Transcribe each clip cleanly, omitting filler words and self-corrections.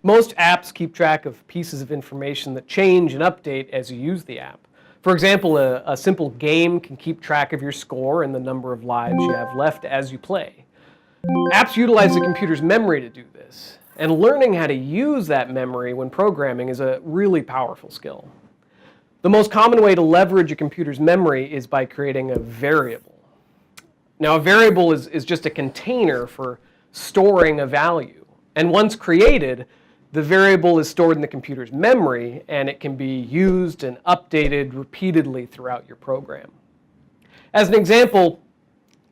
Most apps keep track of pieces of information that change and update as you use the app. For example, a simple game can keep track of your score and the number of lives you have left as you play. Apps utilize the computer's memory to do this, and learning how to use that memory when programming is a really powerful skill. The most common way to leverage a computer's memory is by creating a variable. Now, a variable is just a container for storing a value, and once created, the variable is stored in the computer's memory, and it can be used and updated repeatedly throughout your program. As an example,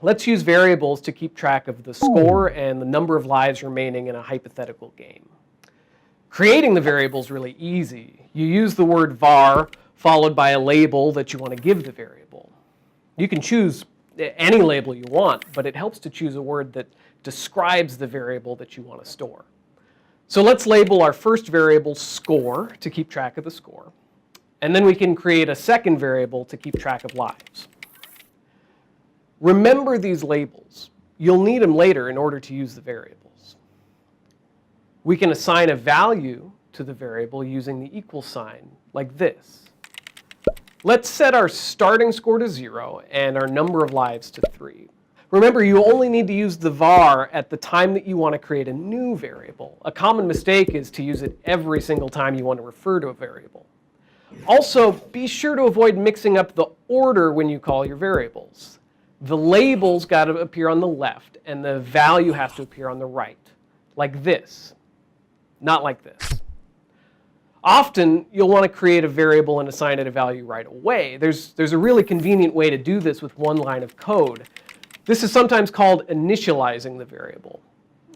let's use variables to keep track of the score and the number of lives remaining in a hypothetical game. Creating the variable is really easy. You use the word var followed by a label that you want to give the variable. You can choose any label you want, but it helps to choose a word that describes the variable that you want to store. So let's label our first variable score to keep track of the score. And then we can create a second variable to keep track of lives. Remember these labels. You'll need them later in order to use the variables. We can assign a value to the variable using the equal sign, like this. Let's set our starting score to 0 and our number of lives to 3. Remember, you only need to use the var at the time that you want to create a new variable. A common mistake is to use it every single time you want to refer to a variable. Also, be sure to avoid mixing up the order when you call your variables. The label's got to appear on the left, and the value has to appear on the right, like this, not like this. Often, you'll want to create a variable and assign it a value right away. There's a really convenient way to do this with one line of code. This is sometimes called initializing the variable.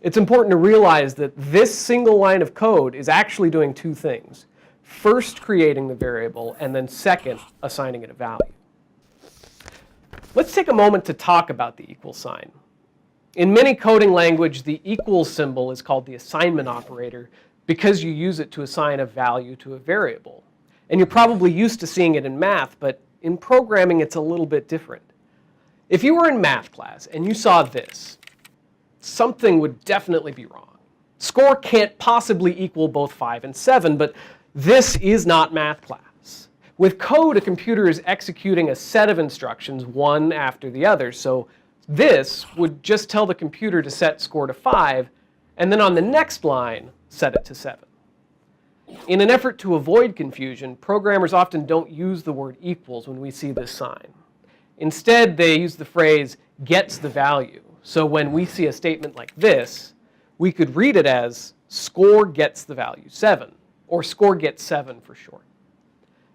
It's important to realize that this single line of code is actually doing two things. First, creating the variable, and then second, assigning it a value. Let's take a moment to talk about the equal sign. In many coding language, the equal symbol is called the assignment operator because you use it to assign a value to a variable. And you're probably used to seeing it in math, but in programming, it's a little bit different. If you were in math class and you saw this, something would definitely be wrong. Score can't possibly equal both 5 and 7, but this is not math class. With code, a computer is executing a set of instructions, one after the other. So this would just tell the computer to set score to 5, and then on the next line, set it to 7. In an effort to avoid confusion, programmers often don't use the word equals when we see this sign. Instead, they use the phrase gets the value. So when we see a statement like this, we could read it as score gets the value 7, or score gets 7 for short.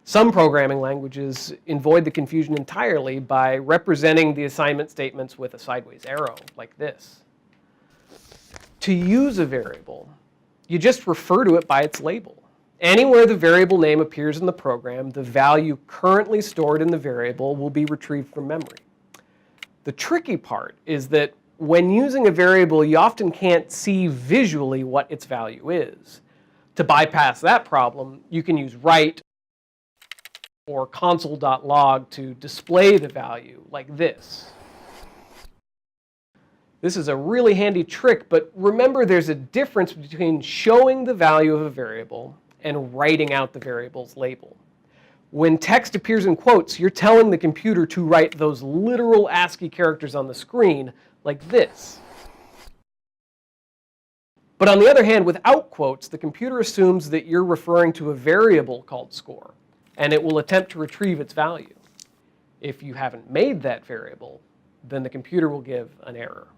Some programming languages avoid the confusion entirely by representing the assignment statements with a sideways arrow, like this. To use a variable, you just refer to it by its label. Anywhere the variable name appears in the program, the value currently stored in the variable will be retrieved from memory. The tricky part is that when using a variable, you often can't see visually what its value is. To bypass that problem, you can use write or console.log to display the value like this. This is a really handy trick, but remember there's a difference between showing the value of a variable and writing out the variable's label. When text appears in quotes, you're telling the computer to write those literal ASCII characters on the screen like this. But on the other hand, without quotes, the computer assumes that you're referring to a variable called score, and it will attempt to retrieve its value. If you haven't made that variable, then the computer will give an error.